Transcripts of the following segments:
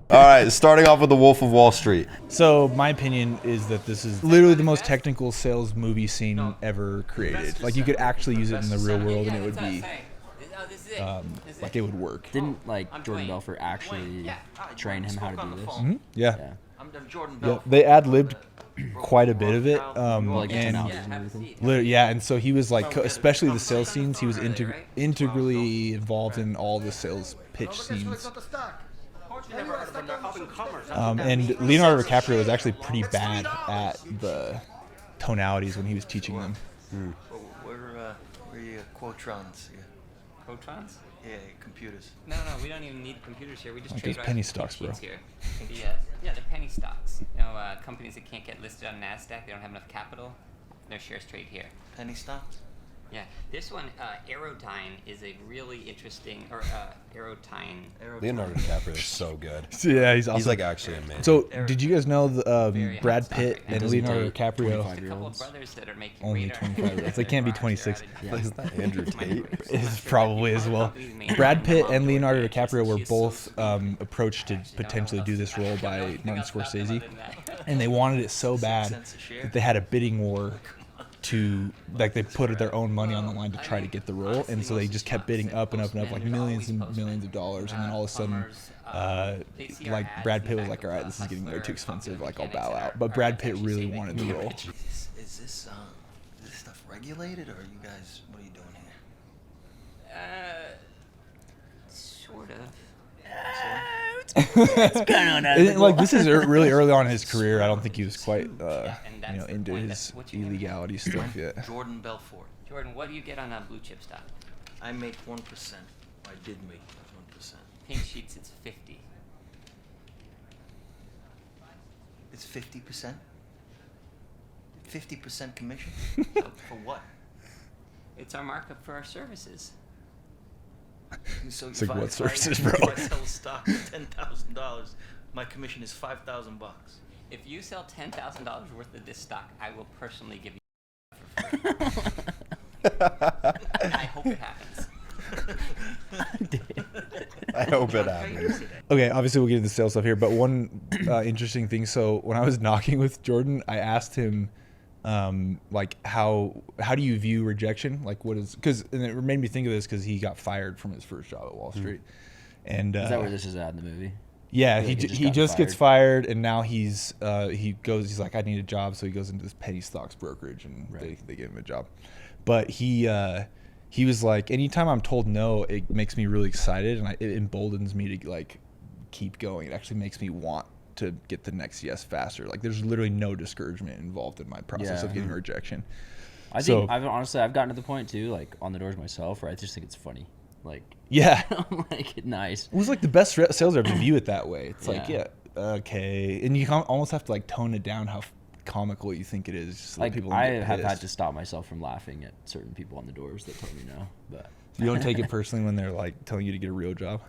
All right, starting off with The Wolf of Wall Street. So my opinion is that this is literally the most technical sales movie scene ever created. Like you could actually use it in the real world and it would be like it would work. Didn't like Jordan Belfort actually train him how to do this? Mm-hmm. Yeah. I'm Jordan Yeah, Belfort. they ad-libbed quite a bit of it. Like And analogies and everything. yeah, and so he was like, especially the sales scenes, he was integrally involved in all the sales pitch scenes. And Leonardo DiCaprio was actually pretty bad at the tonalities when he was teaching them. We're your Quotrons. Quotrons? Yeah, computers. No, we don't even need computers here. We just Like trade those penny stocks, bro. here. The penny stocks. Companies that can't get listed on NASDAQ, they don't have enough capital. Their shares trade here. Penny stocks? Yeah, this one, Aerotyne, is a really interesting, Aerotyne. Leonardo DiCaprio is so good. Yeah, he's awesome. He's like actually amazing. So, did you guys know the, Very Brad hot Pitt stock and right Leonardo now. DiCaprio? 25 A couple of brothers that are making Only radar. 25-year-olds. They can't be 26. Is that Andrew Tate? Is probably as well. Brad Pitt and Leonardo DiCaprio were both approached to potentially do this role by Martin Scorsese, and they wanted it so bad that they had a bidding war to, like, they put their own money on the line to try to get the role, and so they just kept bidding up and up and up, like millions and millions of dollars, and then all of a sudden, like, Brad Pitt was like, all right, this is getting way too expensive, like, I'll bow out. But Brad Pitt really wanted the role. Is this stuff regulated, or are you guys? What are you doing here? Sort of. And, like, this is really early on in his career. I don't think he was quite, into his illegality stuff yet. Jordan Belfort. Jordan, what do you get on a blue chip stock? I make 1%. I did make 1%. Pink sheets, it's 50. It's 50%. 50% commission. For what? It's our markup for our services. So It's like, what if I services, bro? If I sell stock for $10,000, my commission is $5,000. If you sell $10,000 worth of this stock, I will personally give you for free. I hope it happens. I hope it happens. Okay, obviously we'll get into the sales stuff here, but one interesting thing. So when I was knocking with Jordan, I asked him, like, how do you view rejection? Like, what is, and it made me think of this because he got fired from his first job at Wall Street. And Is that where this is at in the movie? yeah, Like he just gets fired, and now he's like, I need a job, so he goes into this penny stocks brokerage, and they give him a job. But he was like, anytime I'm told no, it makes me really excited, and it emboldens me to, like, keep going. It actually makes me want to get the next yes faster. Like, there's literally no discouragement involved in my process of getting a rejection. I think I've gotten to the point too, like, on the doors myself, where I just think it's funny. Like, Yeah. I'm like, nice. It was like the best sales rep to view it that way. It's like, okay. And you almost have to, like, tone it down how comical you think it is. Just so Like, people I get have had pissed. to stop myself from laughing at certain people on the doors that told me no. But You don't take it personally when they're, like, telling you to get a real job.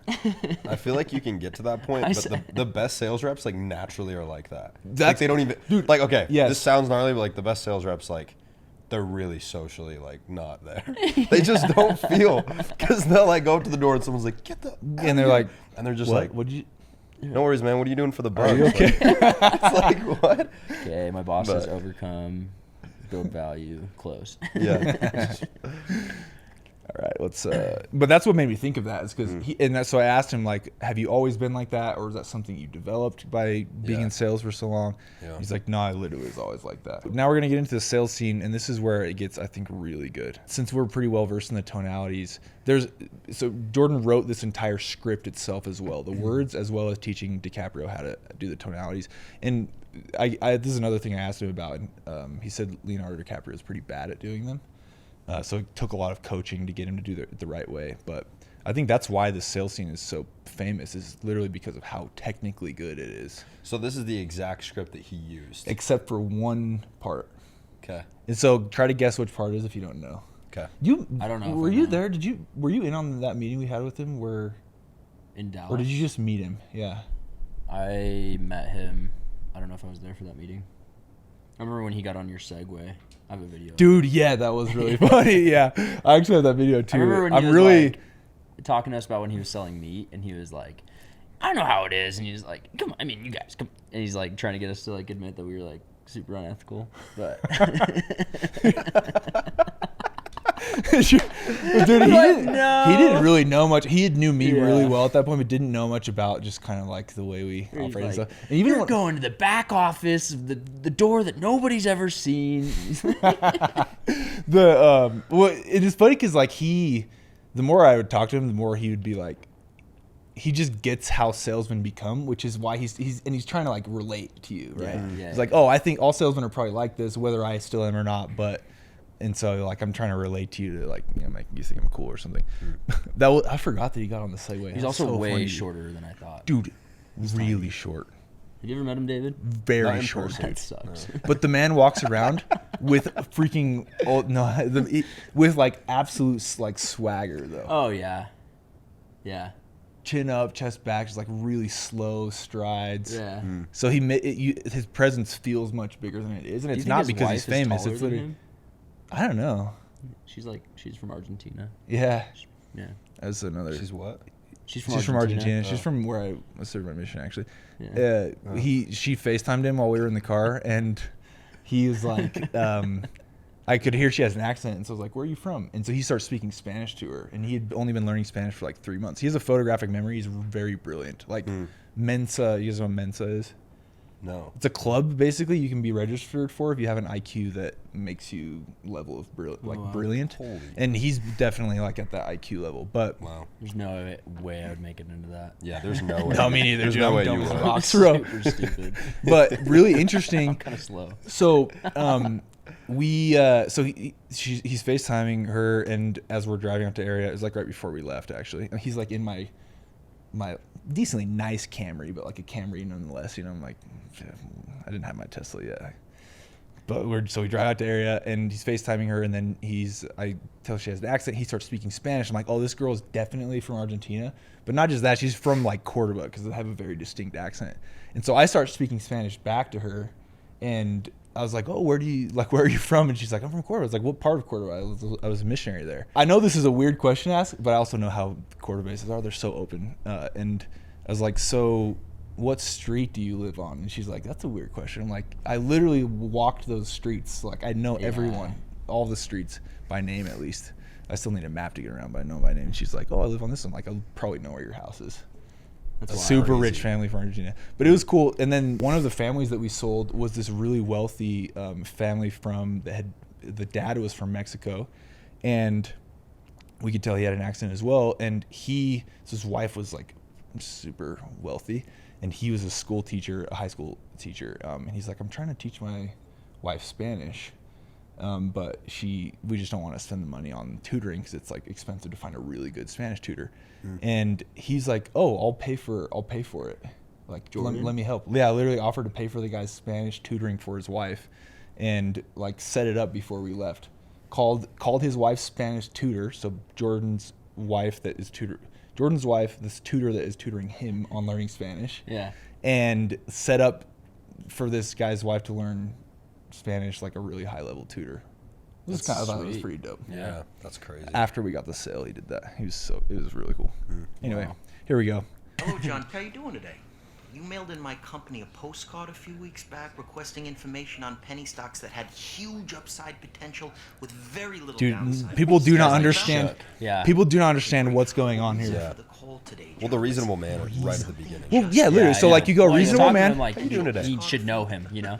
I feel like you can get to that point, but the best sales reps, like, naturally are like that. Like, That's- they don't even, dude, like, okay, yes. this sounds gnarly, but, like, the best sales reps, like, they're really socially, like, not there. They just don't feel, because they'll, like, go up to the door and someone's like, get the, And they're like, and they're just what? like, What'd you? no worries, man, what are you doing for the bugs? Are you okay? It's like, what? okay, my boss says But- overcome, build value, close. Yeah. All right, let's. But that's what made me think of that, is because so I asked him, like, have you always been like that, or is that something you developed by being in sales for so long? Yeah. He's like, no, I literally was always like that. Now we're gonna get into the sales scene, and this is where it gets, I think, really good. Since we're pretty well versed in the tonalities, so Jordan wrote this entire script itself as well, the words as well as teaching DiCaprio how to do the tonalities. And this is another thing I asked him about. And, he said Leonardo DiCaprio is pretty bad at doing them. So it took a lot of coaching to get him to do it the right way. But I think that's why the sales scene is so famous, is literally because of how technically good it is. So this is the exact script that he used. Except for one part. Okay. And so try to guess which part it is if you don't know. Okay. I don't know if Were I you know. there? Were you in on that meeting we had with him In Dallas. or did you just meet him? Yeah. I met him. I don't know if I was there for that meeting. I remember when he got on your Segway. I have a video. Dude, yeah, that was really funny. Yeah. I actually have that video too. I remember when he I'm was really like, talking to us about when he was selling meat, and he was like, I don't know how it is. And he's like, come on, I mean, you guys, come. And he's like trying to get us to like admit that we were like super unethical. But Dude, he didn't really know much. He knew me really well at that point, but didn't know much about just kind of like the way we he's operate and like, stuff. And even you're going to the back office, the door that nobody's ever seen. well, it is funny because like the more I would talk to him, the more he would be like, he just gets how salesmen become, which is why he's trying to like relate to you, right? Yeah, He's like, oh, I think all salesmen are probably like this, whether I still am or not, but. And so, like, I'm trying to relate to you to, like, you know, make you think I'm cool or something. I forgot that he got on the Segway. He's That's also so way funny. shorter than I thought. Dude, really short. Have you ever met him, David? Not Very in short, person. dude. That sucks. But the man walks around with freaking, with, like, absolute, like, swagger, though. Oh, yeah. Yeah. Chin up, chest back, just, like, really slow strides. Yeah. So his presence feels much bigger than it is. And Do you it's think not his because wife he's is famous. taller It's than literally, him? I don't know. She's from Argentina. Yeah. Yeah. That's another. She's what? She's from She's Argentina. from Argentina. She's from where I served my mission, actually. Yeah. She FaceTimed him while we were in the car, and he was like, I could hear she has an accent, and so I was like, "Where are you from?" And so he starts speaking Spanish to her, and he had only been learning Spanish for like 3 months. He has a photographic memory. He's very brilliant. Like Mensa, you guys know what Mensa is? No. It's a club basically you can be registered for if you have an IQ that makes you level of brilliant. Holy. And he's definitely like at that IQ level, but. Wow. There's no way I would make it into that. Yeah, there's no way. No, me neither. There's dude. no I'm way dumb you as would. rocks, Super bro. stupid. But really interesting. Kind of slow. So, he's FaceTiming her, and as we're driving up to area, it was like right before we left, actually. And he's like in my decently nice Camry, but like a Camry nonetheless. You know, I'm like, I didn't have my Tesla yet. But we drive out to area, and he's FaceTiming her, and then I tell her she has an accent. He starts speaking Spanish. I'm like, oh, this girl is definitely from Argentina. But not just that, she's from like Cordoba, because they have a very distinct accent. And so I start speaking Spanish back to her, and I was like, oh, where are you from? And she's like, I'm from Cordoba. I was like, what part of Cordoba? I was a missionary there. I know this is a weird question to ask, but I also know how Cordobases are. They're so open. And I was like, so what street do you live on? And she's like, that's a weird question. I'm like, I literally walked those streets. Like, I know everyone, all the streets by name at least. I still need a map to get around, but I know by name. And she's like, oh, I live on this one. Like, I'll probably know where your house is. That's A wild. super rich family from Argentina, but it was cool. And then one of the families that we sold was this really wealthy family the dad was from Mexico, and we could tell he had an accent as well. And so his wife was like super wealthy, and he was a school teacher, a high school teacher. And he's like, I'm trying to teach my wife Spanish, but we just don't want to spend the money on tutoring because it's like expensive to find a really good Spanish tutor. And he's like, oh, I'll pay for it. Like, let me help. Yeah, I literally offered to pay for the guy's Spanish tutoring for his wife, and like set it up before we left. Called his wife's Spanish tutor, so Jordan's wife, this tutor that is tutoring him on learning Spanish. Yeah. And set up for this guy's wife to learn Spanish, like a really high level tutor. I thought it was pretty dope. Yeah, that's crazy. After we got the sale, he did that. It was really cool. Anyway, here we go. Hello, John. How you doing today? You mailed in my company a postcard a few weeks back requesting information on penny stocks that had huge upside potential with very little Dude, downside. people do not Sounds like understand. that? Yeah. People do not understand what's going on here. Yeah. For the call today, Well, John. the reasonable man right at the beginning. Well, yeah, literally. So like you go Well, he's reasonable talking to man, him like How you doing today? he should know him, you know?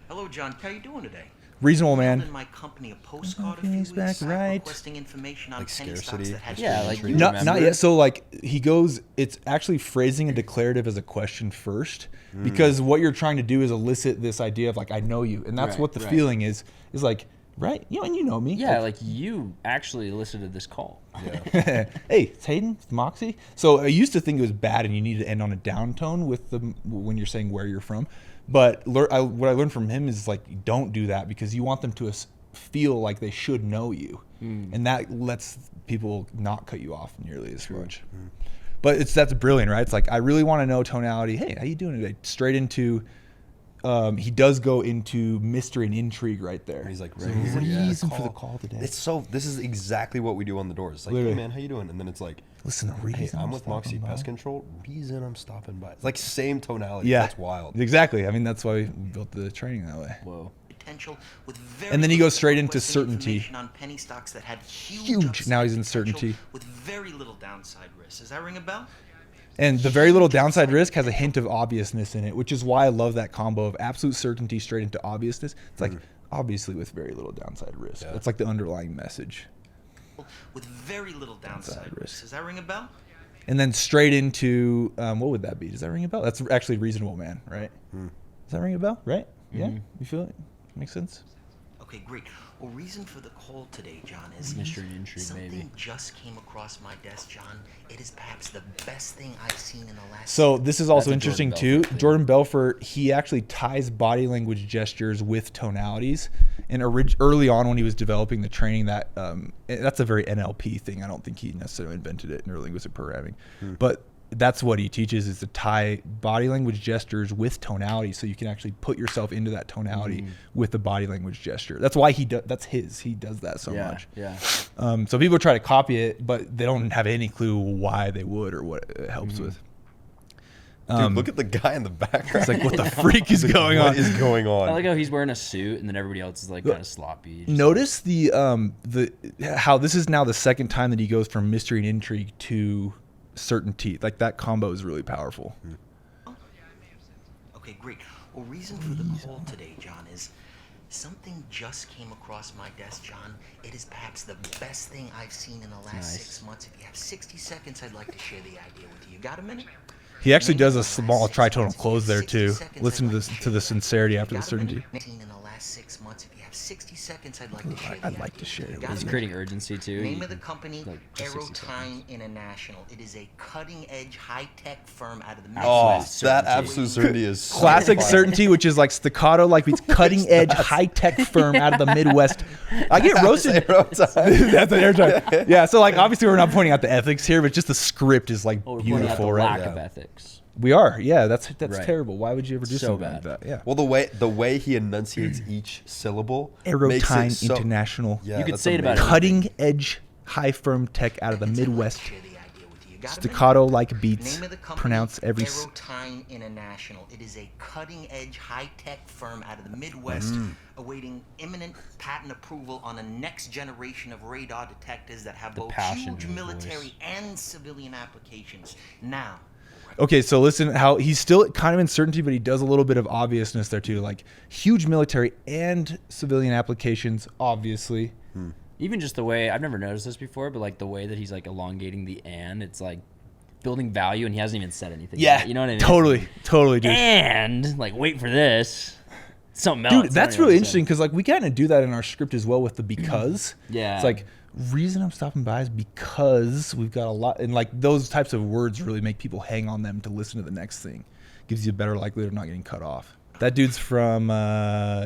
Hello, John. How you doing today? reasonable You mailed man. in my company a postcard a few Company's weeks back, back right. requesting information on Like penny stocks scarcity? that had Yeah, huge like upside. you Not remember? yet. So like he goes, it's actually phrasing a declarative as a question first, because what you're trying to do is elicit this idea of like, I know you. And that's Right, what the right. feeling is like, right? You know, and you know me. Yeah, like you actually elicited this call. Yeah. Hey, it's Hayden, it's Moxie. So I used to think it was bad and you need to end on a down tone when you're saying where you're from. But what I learned from him is like, don't do that, because you want them to feel like they should know you. And that lets people not cut you off nearly as much. But that's brilliant, right? It's like, I really want to know tonality. Hey, how you doing today? Straight into, he does go into mystery and intrigue right there. He's like, So ready the for the reason for the call. call today. This is exactly what we do on the doors. It's like, Literally. hey man, how you doing? And then it's like, Listen, the Hey, reason I'm with Moxie stopping by- Pest Control. Reason I'm stopping by. It's like same tonality. Yeah, That's wild. Exactly. I mean, that's why we built the training that way. Whoa. Potential with very And then he little goes straight into requesting certainty. information on penny stocks that had Huge. upside Now he's in potential certainty. with very little downside risk. Does that ring a bell? And the very little downside risk has a hint of obviousness in it, which is why I love that combo of absolute certainty straight into obviousness. It's like obviously with very little downside risk. Yeah. That's like the underlying message. With very little downside Downside risk. risk. Does that ring a bell? And then straight into what would that be? Does that ring a bell? That's actually Reasonable Man, right? Does that ring a bell? Right? Yeah. You feel it? Makes sense. Okay, great. Well, reason for the call today, John, is Mystery and intrigue, something maybe. just came across my desk, John. It is perhaps the best thing I've seen in the last. So this is also That's a interesting Jordan too. Belfort thing. Jordan Belfort, he actually ties body language gestures with tonalities. And early on when he was developing the training, that's a very NLP thing. I don't think he necessarily invented it in neurolinguistic programming, but that's what he teaches is to tie body language gestures with tonality, so you can actually put yourself into that tonality with the body language gesture. That's why he does that so Yeah. much. Yeah. So people try to copy it, but they don't have any clue why they would or what it helps with. Dude, look at the guy in the background. It's like, what the freak is going on? What is going on? I like how he's wearing a suit and then everybody else is like kind of sloppy. just Notice the how this is now the second time that he goes from mystery and intrigue to certainty. Like that combo is really powerful. Okay, great. Well, reason for the call today, John, is something just came across my desk, John. It is perhaps the best thing I've seen in the last Nice. 6 months. If you have 60 seconds, I'd like to share the idea with you. You got a minute? He actually does a small tritonal close there too. Listen to the sincerity after the certainty. In the last 6 months, if you have 60 seconds, I'd like to share. I'd like to share it Got with He's you. creating urgency too. Name He- of the company, like, just 60 Aerotime International. It is a cutting-edge, high-tech firm out of the Midwest. Oh, Absolute that certainty. absolute certainty is so Classic fire. certainty, which is like staccato, like it's cutting edge, high tech firm out of the Midwest. I get roasted. That's an airtime. Yeah, so like obviously we're not pointing out the ethics here, but just the script is like Oh, we're pointing out the beautiful, right? lack Yeah. of ethics. We are, yeah. That's Right. terrible. Why would you ever do So something bad. like that? Yeah. Well, the way he enunciates each syllable makes Aerotime it so, International. Yeah, You could that's say it about amazing. Cutting edge, high firm tech out of the I'd like to Midwest. share the idea with you. You got a minute? Staccato like beats. Name of the company, Pronounce every. S- Aerotime International. It is a cutting-edge, high-tech firm out of the Midwest, awaiting imminent patent approval on a next generation of radar detectors that have both passion huge in his military voice. and civilian applications. Now, Okay, so listen how he's still kind of in certainty, but he does a little bit of obviousness there too, like huge military and civilian applications, obviously. Even just the way I've never noticed this before, but like the way that he's like elongating the and, it's like building value, and he hasn't even said anything. yet, you know what I mean? Totally, dude. And like, wait for this, something else. Dude, that's really interesting because like we kind of do that in our script as well with the because. Yeah. It's like reason I'm stopping by is because we've got a lot, and like those types of words really make people hang on them to listen to the next thing. Gives you a better likelihood of not getting cut off. That dude's from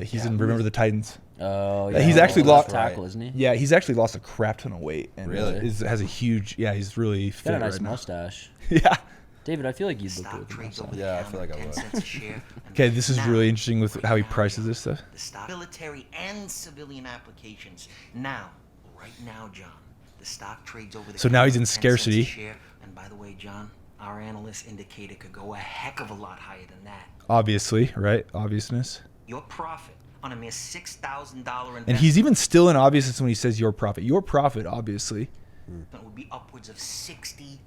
he's in Remember the Titans. Oh, He's yeah. actually Left lost- tackle, isn't he? Yeah, he's actually lost a crap ton of weight and Really? has a huge. Yeah, he's really Got fit a nice right now. mustache. Yeah. David, I feel like you'd look good stock with a trades mustache. over the Yeah, I counter feel like I 10 would. cents a share. Okay, this is Now, really interesting with right how he now, prices John, this stuff. The stock military and civilian applications. Now, right now, John, the stock trades over the So now he's in counter 10 cents a scarcity. share. And by the way, John, our analysts indicate it could go a heck of a lot higher than that. Obviously, right? Obviousness. Your profit on a mere $6,000 investment And he's even still in obviousness when he says your profit. Your profit, obviously. would be upwards of $60,000.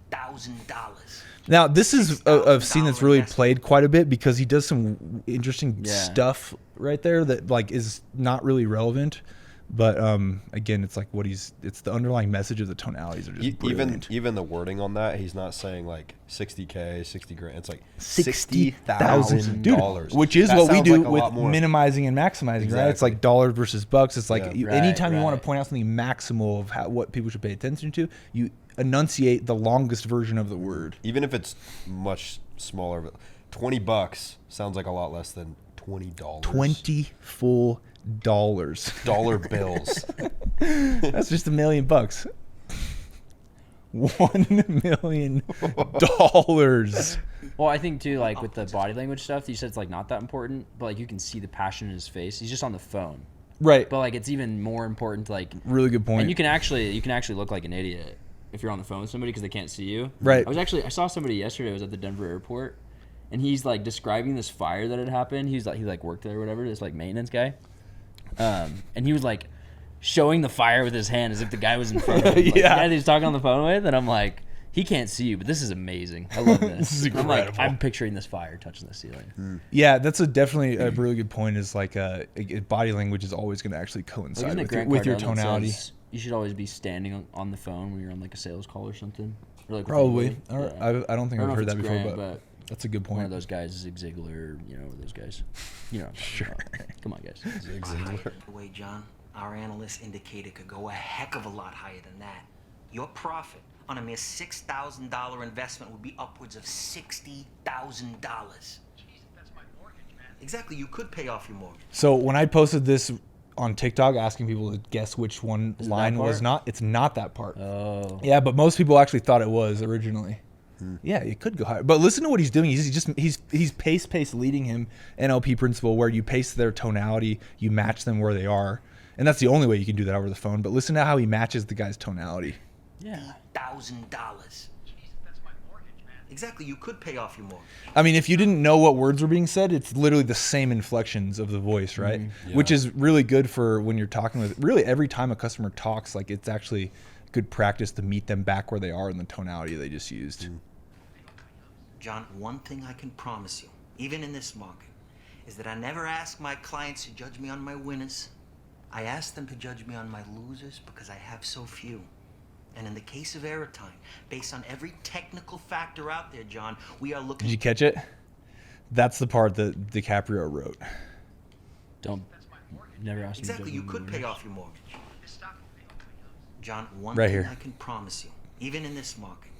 Now, this is a scene that's really investment. played quite a bit because he does some interesting Yeah. stuff right there that like is not really relevant. But again, it's like it's the underlying message of the tonalities are just Even brilliant. even the wording on that, he's not saying like 60K, 60 grand. It's like $60,000, dude, $60,000, which is That what we sounds do like a with lot more. minimizing and maximizing, right? It's Exactly. like dollars versus bucks. It's like Yeah. anytime you want Right. to point out something maximal of what people should pay attention to, you enunciate the longest version of the word. Even if it's much smaller, but $20 sounds like a lot less than $20. 20 full dollars. dollar bills. That's just $1 million. $1 million. Well, I think too, like with the body language stuff, you said it's like not that important, but like you can see the passion in his face. He's just on the phone, Right. but like it's even more important to like. Really good point. And you can actually look like an idiot if you're on the phone with somebody because they can't see you. Right. I saw somebody yesterday. I was at the Denver airport, and he's like describing this fire that had happened. He worked there or whatever. This like maintenance guy, and he was like showing the fire with his hand as if the guy was in front of him. Like, Yeah. the guy that he's talking on the phone with, and I'm like, he can't see you, but this is amazing. I love this. This is I'm like, incredible. I'm picturing this fire touching the ceiling. Yeah, that's definitely a really good point. Is like body language is always going to actually coincide Isn't it with Grant your Cardone that tonality. says you should always be standing on the phone when you're on like a sales call or something? Or like with Probably. anybody? I don't think I I've don't know heard if that it's before, Grant, but that's a good one point. of those guys, Zig Ziglar, those guys. Sure. Come on, guys. The way, John, our analysts indicate it could go a heck of a lot higher than that. Your profit on a mere $6,000 investment would be upwards of $60,000. Exactly, you could pay off your mortgage. So when I posted this on TikTok asking people to guess which one Is it line that was part? not, it's not that part. Oh. Yeah, but most people actually thought it was originally. Yeah, it could go higher. But listen to what he's doing. He's pace leading him NLP principle where you pace their tonality, you match them where they are. And that's the only way you can do that over the phone. But listen to how he matches the guy's tonality. Yeah. $1,000. Exactly, you could pay off your mortgage. I mean, if you didn't know what words were being said, it's literally the same inflections of the voice, right? Yeah. Which is really good for when you're talking with, really every time a customer talks, like it's actually good practice to meet them back where they are in the tonality they just used. John, one thing I can promise you, even in this market, is that I never ask my clients to judge me on my winners. I ask them to judge me on my losers because I have so few. And in the case of Aerotime, based on every technical factor out there, John, we are looking... Did you catch it? That's the part that DiCaprio wrote. Don't. Never ask me to Exactly, judge you me could when pay you're- off your mortgage. John, one Right thing here. I can promise you, even in this market,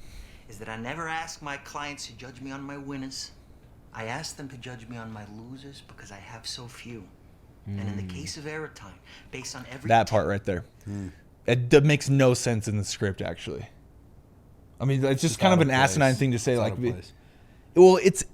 is that I never ask my clients to judge me on my winners. I ask them to judge me on my losers because I have so few. And in the case of Aerotime, based on every... That part right there. Makes no sense in the script, actually. I mean, it's just kind of an asinine thing to say. Like, well, it's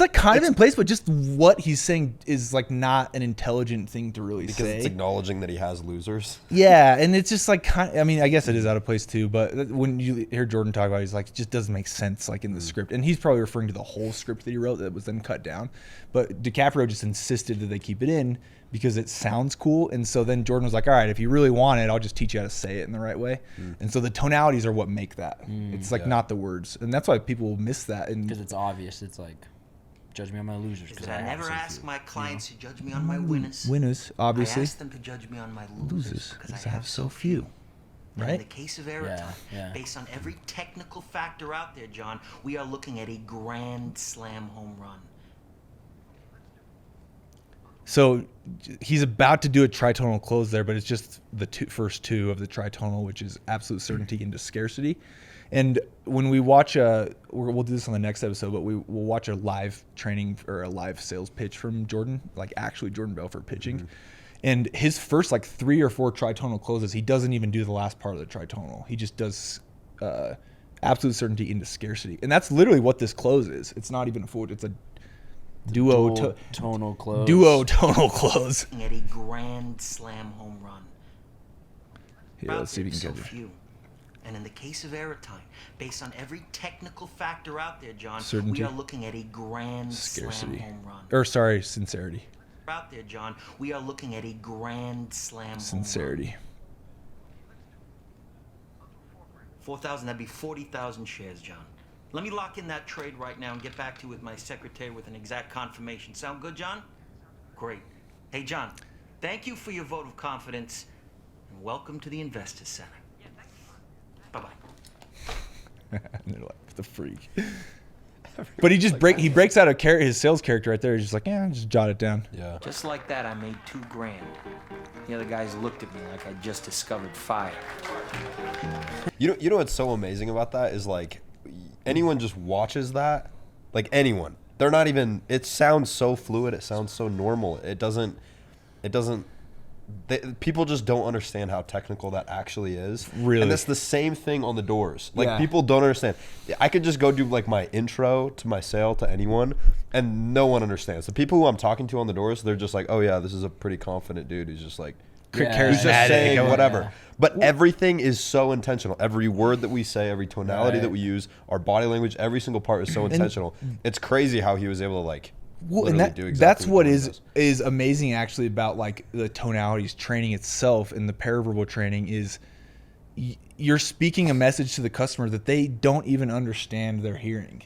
like kind of in place, but just what he's saying is like not an intelligent thing to really because say. it's acknowledging that he has losers. Yeah, and it's just like I mean, I guess it is out of place too. But when you hear Jordan talk about it, he's like, it just doesn't make sense like in the script. And he's probably referring to the whole script that he wrote that was then cut down. But DiCaprio just insisted that they keep it in because it sounds cool. And so then Jordan was like, all right, if you really want it, I'll just teach you how to say it in the right way. And so the tonalities are what make that. It's like not the words. And that's why people miss that. And Because it's obvious. It's like, judge me on my losers. Is Because that I have never so ask few. my clients to judge me on my winners. winners, I obviously, ask them to judge me on my losers loses because I have so few. And in right? the case of Aerotime, Yeah. based on every technical factor out there, John, we are looking at a grand slam home run. So he's about to do a tritonal close there, but it's just the first two of the tritonal, which is absolute certainty into scarcity. And when we watch we'll do this on the next episode, but we'll watch a live training or a live sales pitch from Jordan, like actually Jordan Belfort pitching. And his first like 3 or 4 tritonal closes, he doesn't even do the last part of the tritonal. He just does absolute certainty into scarcity. And that's literally what this close is. It's not even a forward, it's a duo tonal close. duo tonal close. Looking at a grand slam home run. Here, let's see if we can so get it. few. And in the case of Aerotime, based on every technical factor out there, John, Certainty. we are looking at a grand Scarcity. slam home run. Or sorry, sincerity. Out there, John, we are looking at a grand slam Sincerity. home run. 4,000, that'd be 40,000 shares, John. Let me lock in that trade right now and get back to you with my secretary with an exact confirmation. Sound good, John? Great. Hey, John, thank you for your vote of confidence, and welcome to the Investors Center. Bye-bye. And they're like, the freak. But he breaks out his sales character right there. He's just like, yeah, just jot it down. Yeah. Just like that, I made $2,000. The other guys looked at me like I just discovered fire. You know what's so amazing about that is like anyone just watches that, like anyone. They're not even. It sounds so fluid. It sounds so normal. It doesn't. People just don't understand how technical that actually is. Really? And that's the same thing on the doors. Like Yeah. people don't understand. I could just go do like my intro to my sale to anyone and no one understands. The people who I'm talking to on the doors, they're just like, oh yeah, this is a pretty confident dude who's just like Yeah. He's just saying charismatic. whatever. But everything is so intentional. Every word that we say, every tonality that Right. we use, our body language, every single part is so intentional. It's crazy how he was able to like Well, and literally do exactly that's what Jordan is does. is amazing actually about like the tonalities training itself and the paraverbal training is you're speaking a message to the customer that they don't even understand they're hearing.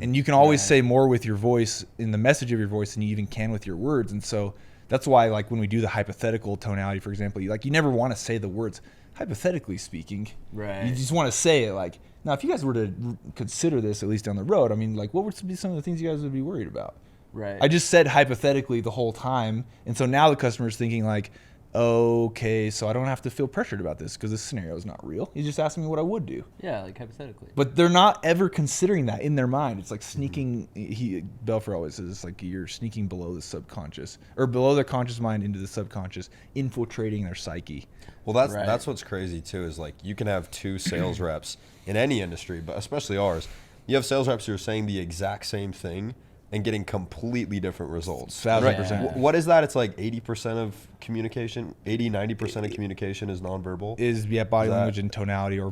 And you can always say more with your voice in the message of your voice than you even can with your words. And so that's why like when we do the hypothetical tonality, for example, you never want to say the words hypothetically speaking. Right. You just want to say it like, now if you guys were to consider this at least down the road, I mean, like what would be some of the things you guys would be worried about? Right. I just said hypothetically the whole time, and so now the customer's thinking like, okay, so I don't have to feel pressured about this because this scenario is not real. He's just asking me what I would do, Yeah, like hypothetically. but they're not ever considering that in their mind. It's like sneaking. Belfer always says it's like you're sneaking below the subconscious or below their conscious mind into the subconscious, infiltrating their psyche. Well, that's Right. that's what's crazy too. Is like you can have two sales reps in any industry, but especially ours. You have sales reps who are saying the exact same thing and getting completely different results. 1000%. What is that? It's like 80% of communication, 90% of communication is nonverbal. Is body Is that- language and tonality or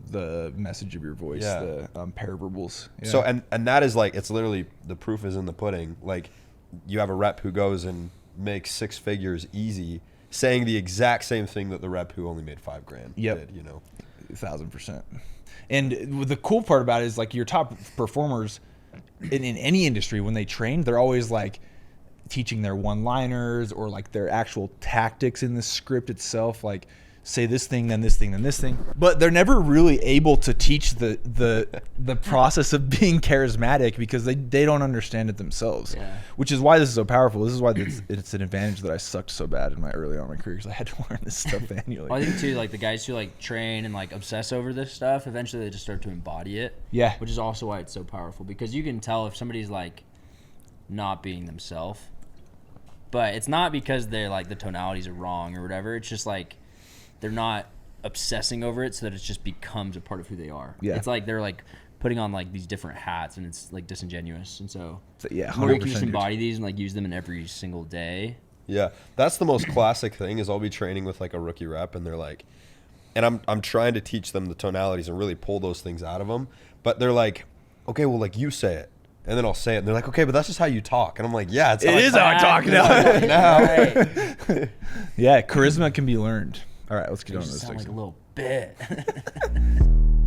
the message of your voice, Yeah. the paraverbals. Yeah. So and that is like it's literally the proof is in the pudding. Like you have a rep who goes and makes 6 figures easy, saying the exact same thing that the rep who only made $5,000 Yep. did. You know. 1000%. And the cool part about it is like your top performers in any industry, when they train, they're always like teaching their one-liners or like their actual tactics in the script itself, like say this thing, then this thing, then this thing. But they're never really able to teach the process of being charismatic because they don't understand it themselves. Yeah. Which is why this is so powerful. This is why it's an advantage that I sucked so bad in my early on in my career because I had to learn this stuff manually. Well, I think too, like the guys who like train and like obsess over this stuff, eventually they just start to embody it. Yeah. Which is also why it's so powerful because you can tell if somebody's like not being themselves, but it's not because they're like the tonalities are wrong or whatever. It's just like they're not obsessing over it so that it just becomes a part of who they are. Yeah. It's like they're like putting on like these different hats and it's like disingenuous. And so Yeah, the more you can 100%, just dude. embody these and like use them in every single day. Yeah, that's the most classic thing. Is I'll be training with like a rookie rep, and they're like, and I'm trying to teach them the tonalities and really pull those things out of them, but they're like, okay, well, like you say it, and then I'll say it, and they're like, okay, but that's just how you talk, and I'm like, yeah, it's It is how I talk now. now. Right. Yeah, charisma can be learned. All right, let's get You on to just this sound next like a one. little bit.